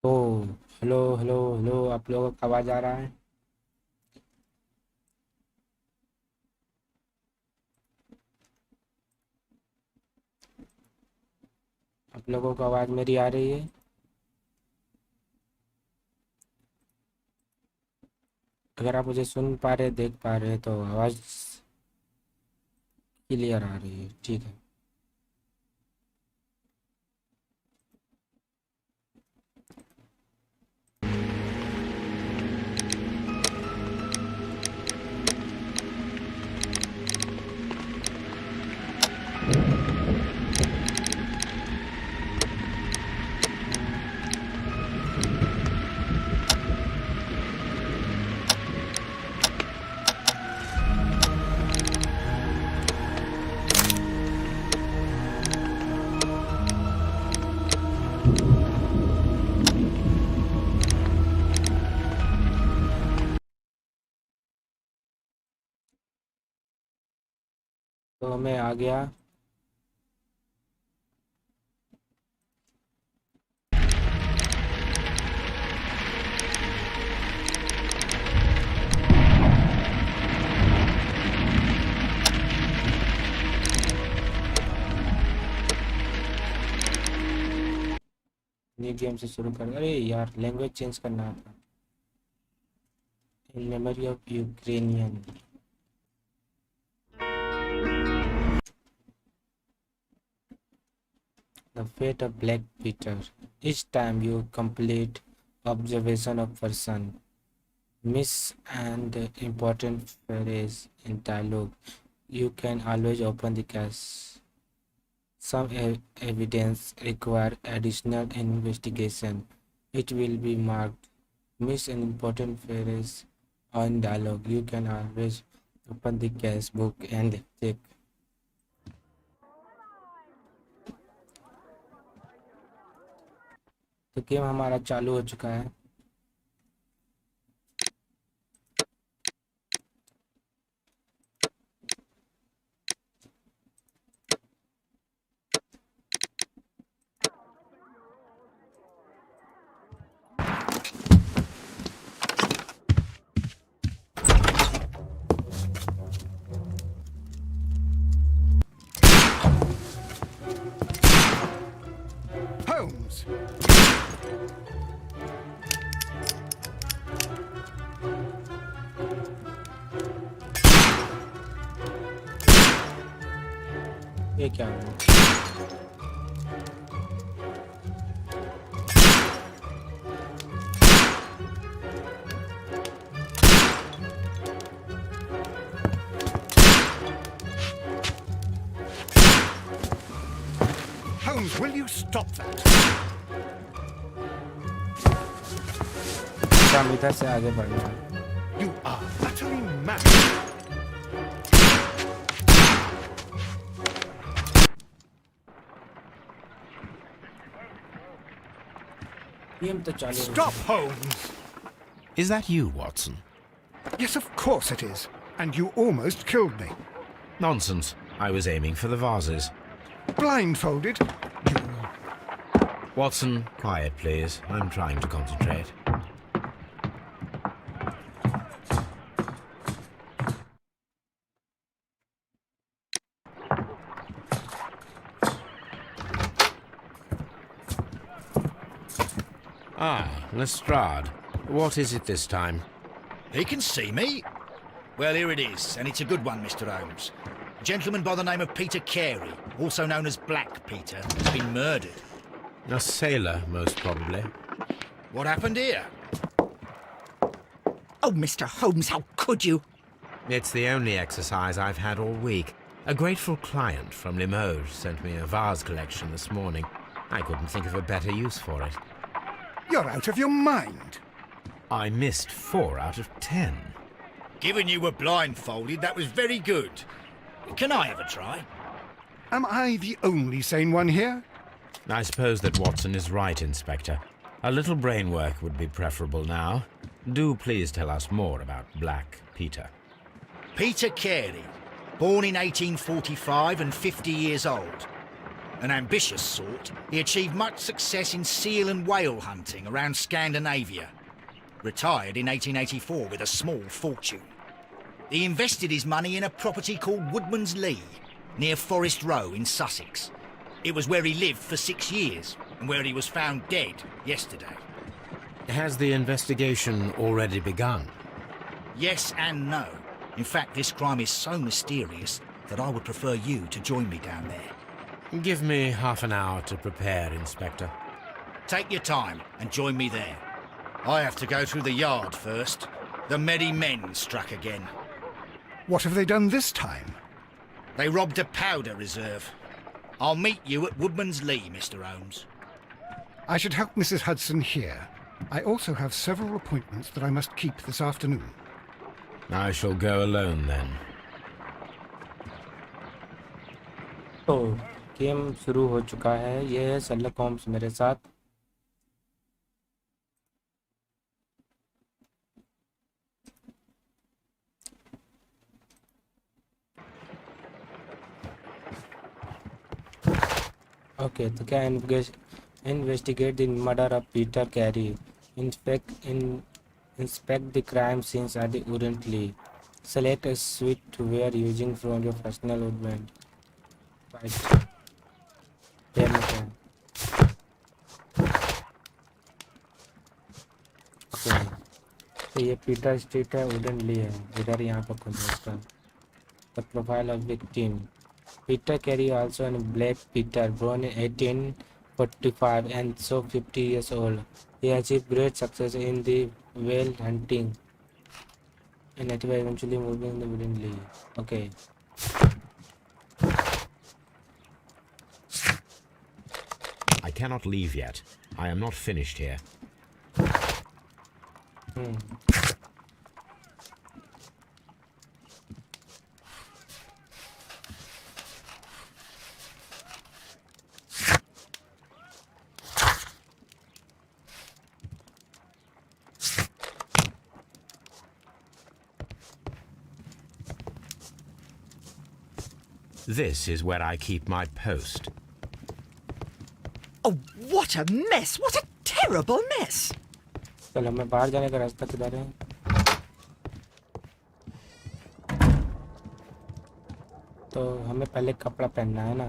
ओ hello hello hello, आप लोगों का आवाज़ आ रहा है? आप लोगों को आवाज़ मेरी आ रही है? अगर आप मुझे सुन पा रहे, देख पा रहे तो आवाज़ क्लियर आ रही है, ठीक है। तो मैं आ गया। न्यू गेम से शुरू कर, अरे यार लैंग्वेज चेंज करना था। In memory of Ukrainian. The fate of Black Peter. Each time you complete observation of person, miss and important phrase in dialogue, you can always open the case. Some evidence require additional investigation. It will be marked miss an important phrase on dialogue. You can always open the case book and check. तो game हमारा चालू हो चुका है। Holmes! ये क्या हुआ? Holmes, will you stop that? हम इधर से आगे बढ़ना है। You are utterly mad. Game तो चालू हो Stop, Holmes! Is that you, Watson? Yes, of course it is. And you almost killed me. Nonsense. I was aiming for the vases. Blindfolded? Watson, quiet, please. I'm trying to concentrate. Ah, Lestrade. What is it this time? He can see me. Well, here it is, and it's a good one, Mr. Holmes. A gentleman by the name of Peter Carey, also known as Black Peter, has been murdered. A sailor, most probably. What happened here? Oh, Mr. Holmes, how could you? It's the only exercise I've had all week. A grateful client from Limoges sent me a vase collection this morning. I couldn't think of a better use for it. You're out of your mind. I missed 4 out of 10. Given you were blindfolded, that was very good. Can I have a try? Am I the only sane one here? I suppose that Watson is right, Inspector. A little brain work would be preferable now. Do please tell us more about Black Peter. Peter Carey, born in 1845 and 50 years old. An ambitious sort, he achieved much success in seal and whale hunting around Scandinavia. Retired in 1884 with a small fortune. He invested his money in a property called Woodman's Lee, near Forest Row in Sussex. It was where he lived for 6 years, and where he was found dead yesterday. Has the investigation already begun? Yes and no. In fact, this crime is so mysterious that I would prefer you to join me down there. Give me half an hour to prepare, Inspector. Take your time and join me there. I have to go through the yard first. The merry men struck again. What have they done this time? They robbed a powder reserve. I'll meet you at Woodman's Lee, Mr. Holmes. I should help Mrs. Hudson here. I also have several appointments that I must keep this afternoon. I shall go alone then. तो game शुरू हो चुका है। ये है Sherlock Holmes मेरे साथ। Okay, तो क्या investigate the murder of Peter Carey. Inspect the crime scenes at the Wooden Lee. Select a suit to wear using from your personal woodband. Right. Okay. तो ये पीटर स्ट्रीट है, wooden ली है, इधर यहाँ पर खुद उसका। The profile of victim. Peter Carey, also in Black Peter, born in 1845 and so 50 years old. He achieved great success in the whale hunting and eventually moving the Wooden Lee. Okay. I cannot leave yet. I am not finished here. This is where I keep my post. Oh, what a mess! What a terrible mess! चलो, हमें बाहर जाने का रास्ता किधर है? तो हमें पहले कपड़ा पहनना है ना।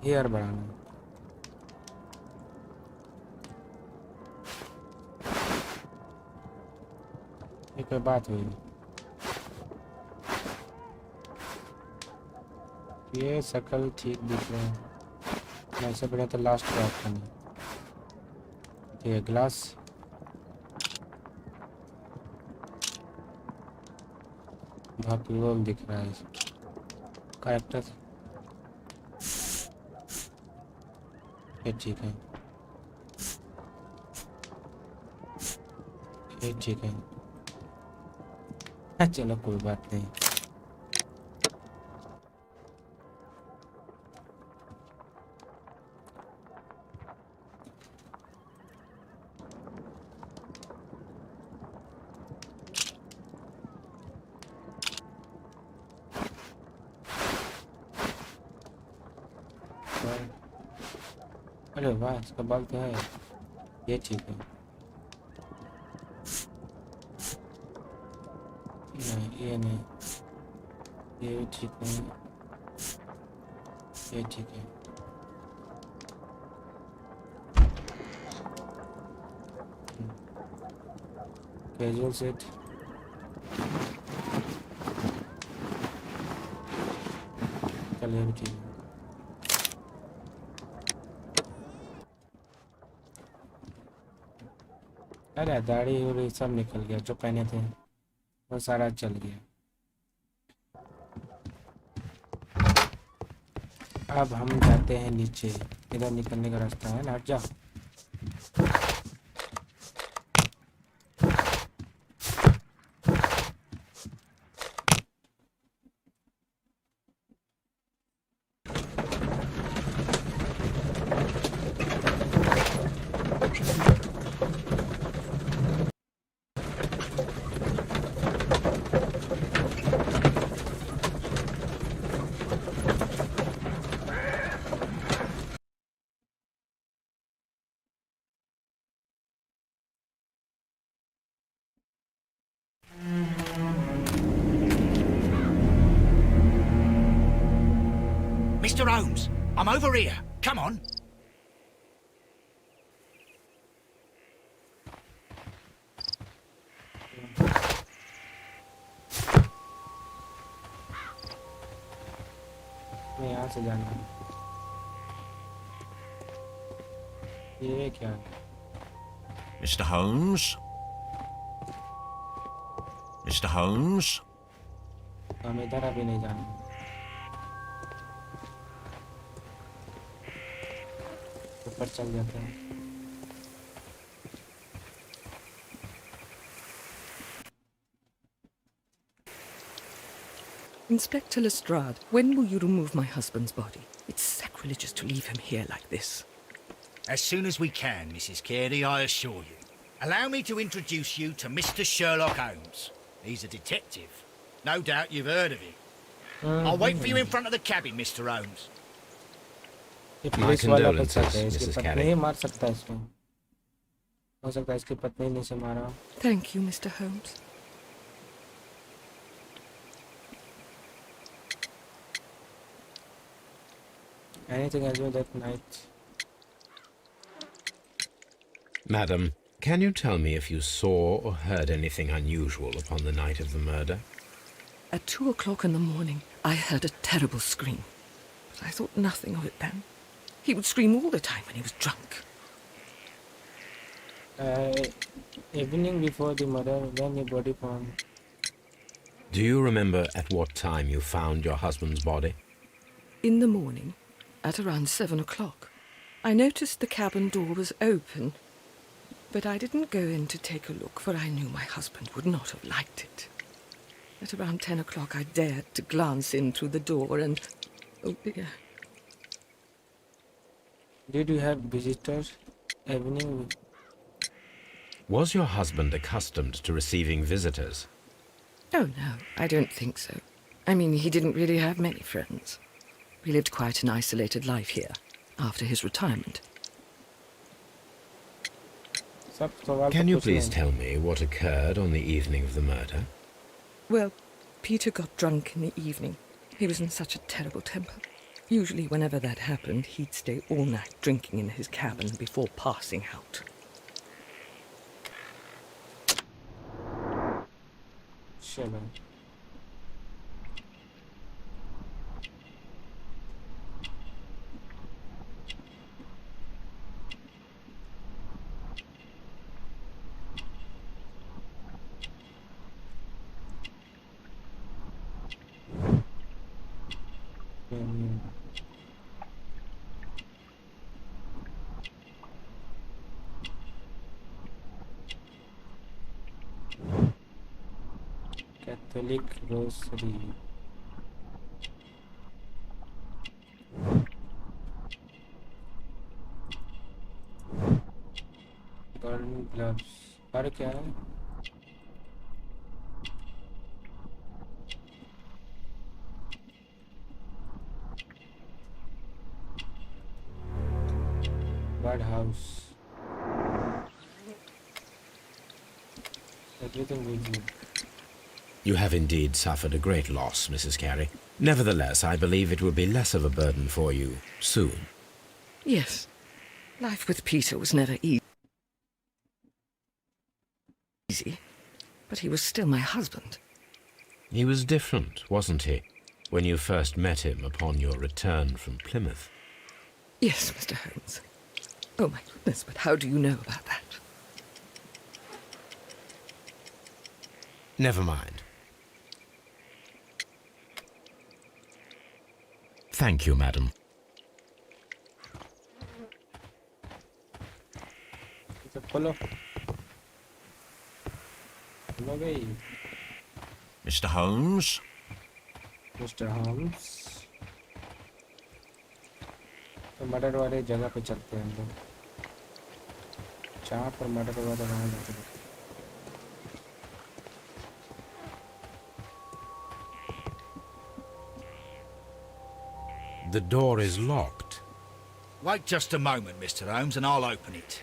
हेयर बढ़ाना। ये कोई बात हुई? ये शक्ल ठीक दिख रहा है। ऐसे बढ़िया तो लास्ट का ऑप्शन है। ये ग्लास। बहुत रोल दिख रहा है कैरेक्टर। ये ठीक है, ये ठीक है। चलो कोई बात नहीं। अरे वाह, इसका बाल तो है। ये ठीक है। नहीं, ये नहीं, ये ठीक नहीं, ये ठीक है। Casual set. चलिए भी ठीक है। अरे दाढ़ी और ये सब निकल गया, जो पहने थे वो सारा चल गया। अब हम जाते हैं नीचे। इधर निकलने का रास्ता है ना, हट जा। Mr. Holmes, I'm over here. Come on. मैं यहाँ से जाना है। ये क्या है? Mr. Holmes? Mr. Holmes? हम इधर अभी नहीं जाना है। ऊपर चल जाते हैं। Inspector Lestrade, when will you remove my husband's body? It's sacrilegious to leave him here like this. As soon as we can, Mrs. Carey, I assure you. Allow me to introduce you to Mr. Sherlock Holmes. He's a detective. No doubt you've heard of him. I'll wait for you in front of the cabin, Mr. Holmes. ये My police वाला बच condolences, सकता है, इसकी Mrs. पत्नी Carey. ही मार सकता है इसमें। हो सकता है इसकी पत्नी ने इसे मारा। Thank you, Mr. Holmes. Anything else with that night? Madam, can you tell me if you saw or heard anything unusual upon the night of the murder? At 2 o'clock in the morning, I heard a terrible scream. But I thought nothing of it then. He would scream all the time when he was drunk. Evening before the murder, when your body found? Do you remember at what time you found your husband's body? In the morning, at around 7 o'clock, I noticed the cabin door was open. But I didn't go in to take a look, for I knew my husband would not have liked it. At around 10 o'clock, I dared to glance in through the door and... Oh dear. Did you have visitors? Evening? Was your husband accustomed to receiving visitors? Oh no, I don't think so. I mean, he didn't really have many friends. We lived quite an isolated life here, after his retirement. Can you please tell me what occurred on the evening of the murder? Well, Peter got drunk in the evening. He was in such a terrible temper. Usually whenever that happened, he'd stay all night drinking in his cabin before passing out. चलो Catholic Rosary. Garden gloves. और क्या है? Bird house. Everything we do. You have indeed suffered a great loss, Mrs. Carey. Nevertheless, I believe it will be less of a burden for you soon. Yes, life with Peter was never easy, but he was still my husband. He was different, wasn't he, when you first met him upon your return from Plymouth? Yes, Mr. Holmes. Oh my goodness, but how do you know about that? Never mind. Thank you, madam. खोलो खोलो गई Mr. Holmes? Mister Holmes तो murder वाले जगह पे चलते हैं हम लोग जहाँ पर मर्डर हुआ था वहाँ जाते हैं The door is locked. Wait just a moment, Mr. Holmes, and I'll open it.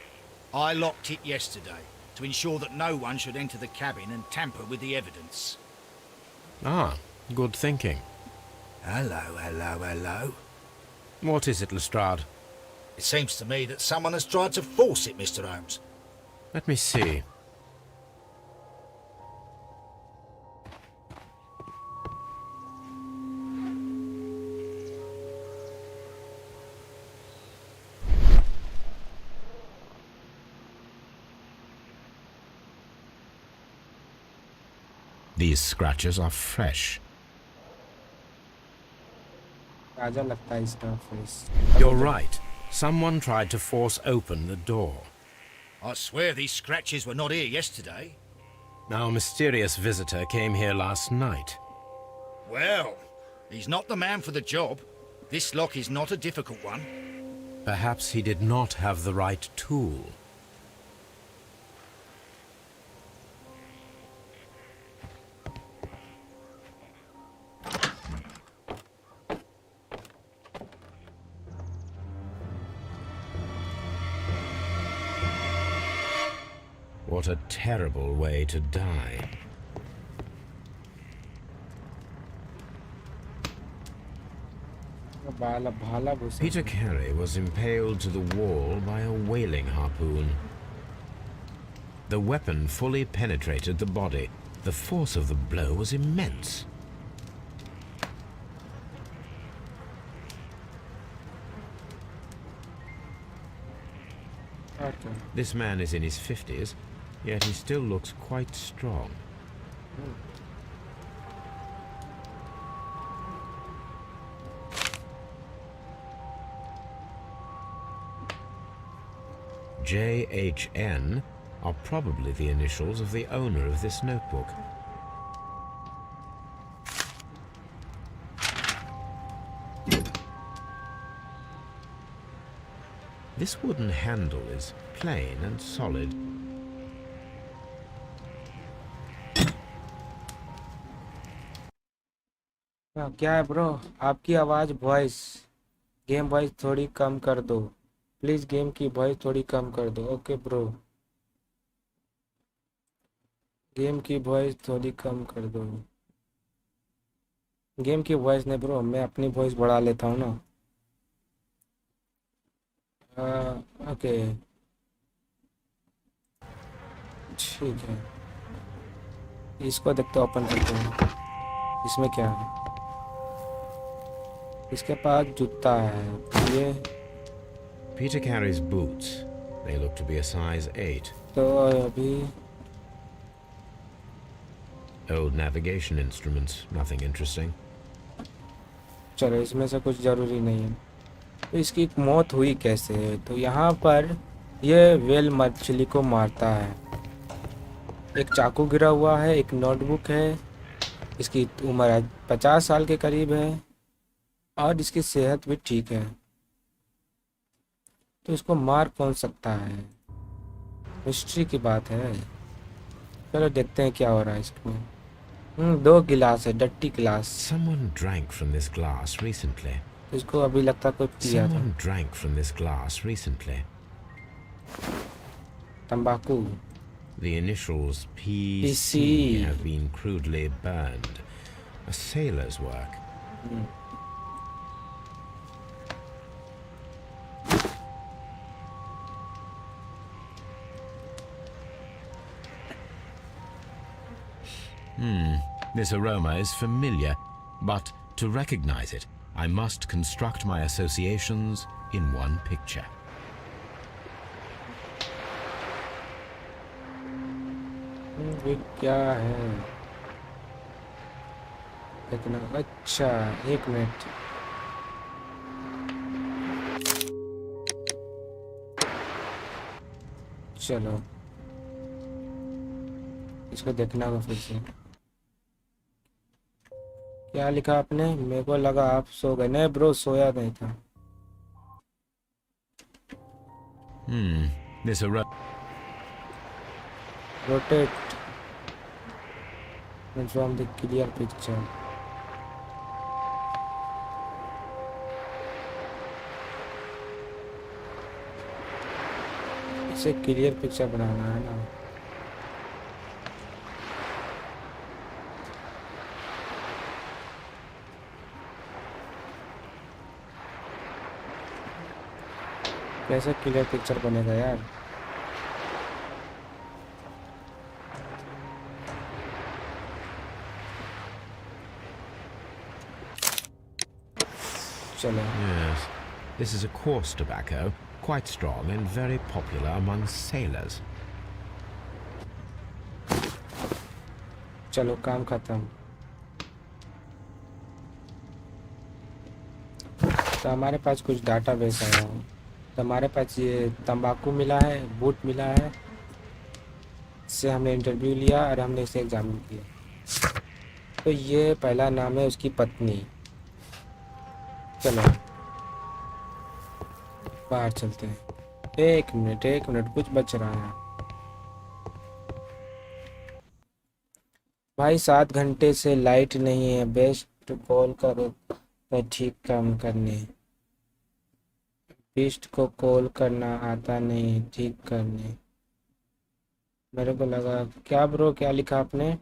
I locked it yesterday to ensure that no one should enter the cabin and tamper with the evidence. Ah, good thinking. Hello, hello, hello. What is it, Lestrade? It seems to me that someone has tried to force it, Mr. Holmes. Let me see. These scratches are fresh. ताजा लगता है इसका face. You're right. Someone tried to force open the door. I swear these scratches were not here yesterday. Our mysterious visitor came here last night. Well, he's not the man for the job. This lock is not a difficult one. Perhaps he did not have the right tool. What a terrible way to die. भाला भाला घुसा. Peter Carey was impaled to the wall by a whaling harpoon. The weapon fully penetrated the body. The force of the blow was immense. Okay. This man is in his 50s, yet he still looks quite strong. JHN are probably the initials of the owner of this notebook. This wooden handle is plain and solid. क्या है bro? आपकी आवाज़ voice game voice थोड़ी कम कर दो please. Game की voice थोड़ी कम कर दो. ओके ब्रो, गेम की वॉइस थोड़ी कम कर दो. गेम की वॉइस नहीं ब्रो, मैं अपनी वॉइस बढ़ा लेता हूँ ना. ओके ठीक है. इसको देखते ओपन करते हैं. इसमें क्या है? इसके पास जूता है. ये Peter Carey's boots. They look to be a size 8. तो अभी Old navigation instruments, nothing interesting. चलो इसमें से कुछ ज़रूरी नहीं है. तो इसकी मौत हुई कैसे? तो यहाँ पर ये वेल मछली को मारता है. एक चाकू गिरा हुआ है, एक नोटबुक है. इसकी उम्र 50 साल के करीब है और इसकी सेहत भी ठीक है. तो इसको मार कौन सकता है? मिस्ट्री की बात है. चलो देखते हैं क्या हो रहा है इसमें. 2 गिलास है, डट्टी गिलास. Someone drank from this glass recently. इसको अभी लगता कोई पिया था. Someone drank from this glass recently. तंबाकू. The initials PC PC. have been crudely burned. A sailor's work. This aroma is familiar, but to recognize it, I must construct my associations in one picture. ये क्या है? देखना. अच्छा, 1 minute. चलो इसको देखना होगा फिर से. क्या लिखा आपने? मेरे को लगा आप सो गए. नहीं ब्रो, सोया नहीं था. This aroma. Rotate from the clear picture. इसे क्लियर पिक्चर बनाना है ना. कैसे क्लियर पिक्चर बनेगा यार? चलो Yes, this is a coarse tobacco, quite strong and very popular among sailors. चलो काम खत्म। तो हमारे पास कुछ डाटा बेस आया है। तो हमारे पास ये तंबाकू मिला है, बूट मिला है, इससे हमने इंटरव्यू लिया और हमने इसे एग्जामिन किया। तो ये पहला नाम है उसकी पत्नी। चलो बाहर चलते हैं। एक मिनट कुछ बच रहा है भाई। 7 घंटे से लाइट नहीं है। बेस्ट कॉल करो तो ठीक काम करने। बेस्ट को कॉल करना आता नहीं ठीक करने। मेरे को लगा क्या ब्रो, क्या लिखा आपने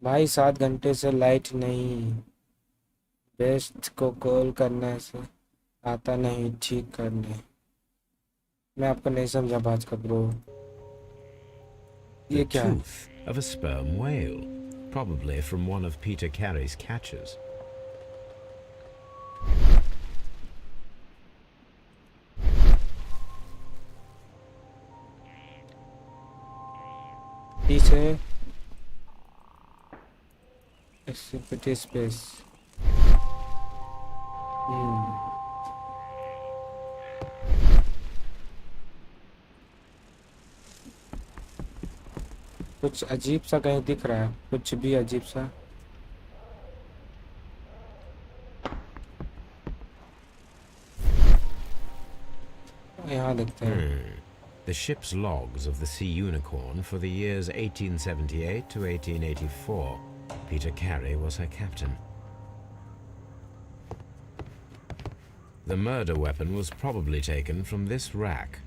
भाई? 7 घंटे से लाइट नहीं, बेस्ट को कॉल करने से आता नहीं ठीक करने। मैं आपको नहीं समझा बात का ब्रो। The ये क्या है? tooth of a sperm whale, probably from one of Peter Carey's catches. पीछे एक्सिबिटी स्पेस। कुछ अजीब सा कहीं दिख रहा है, कुछ भी अजीब सा। यहाँ देखते हैं। The ship's logs of the Sea Unicorn for the years 1878 to 1884. Peter Carey was her captain. The murder weapon was probably taken from this rack.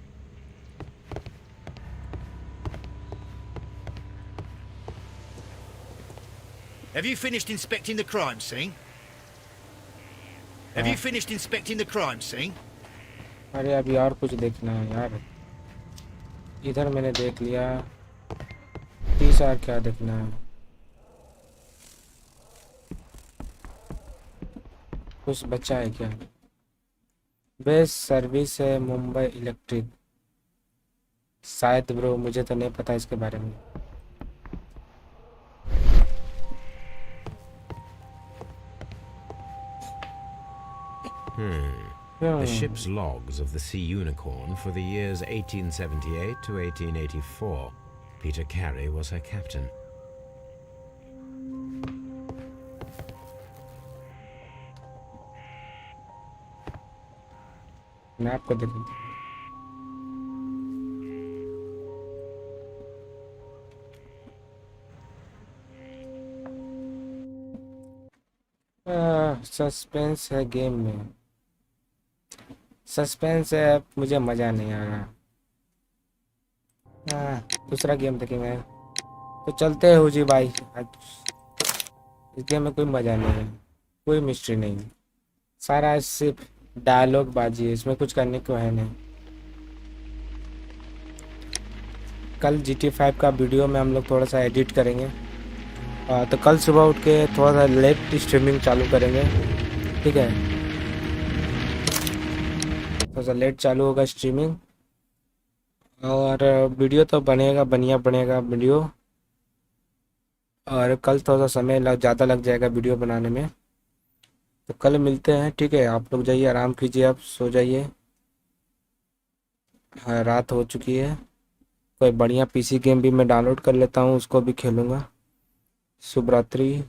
Have you finished inspecting the crime scene? Have you finished inspecting the crime scene? अरे अभी और कुछ देखना है यार। इधर मैंने देख लिया, 30 और क्या देखना है? कुछ बचा है क्या? बेस्ट सर्विस है मुंबई इलेक्ट्रिक। शायद ब्रो, मुझे तो नहीं पता इसके बारे में। The ship's logs of the Sea Unicorn for the years 1878 to 1884. Peter Carey was her captain. मैं आपको देख देता हूँ। सस्पेंस है गेम में, सस्पेंस है, मुझे मज़ा नहीं आ रहा। दूसरा गेम देखेंगे। तो चलते हैं जी भाई। आज इस गेम में कोई मज़ा नहीं है, कोई मिस्ट्री नहीं, सारा सिर्फ डायलॉग बाजी है, इसमें कुछ करने को है नहीं। कल GT5 का वीडियो में हम लोग थोड़ा सा एडिट करेंगे। तो कल सुबह उठ के थोड़ा सा लेट स्ट्रीमिंग चालू करेंगे, ठीक है? थोड़ा सा लेट चालू होगा स्ट्रीमिंग, और वीडियो तो बनेगा, बढ़िया बनेगा वीडियो। और कल थोड़ा सा समय ज़्यादा लग जाएगा वीडियो बनाने में। तो कल मिलते हैं, ठीक है? आप लोग जाइए आराम कीजिए, आप सो जाइए। हाँ, रात हो चुकी है। कोई बढ़िया PC गेम भी मैं डाउनलोड कर लेता हूँ, उसको भी खेलूँगा। शुभ रात्रि।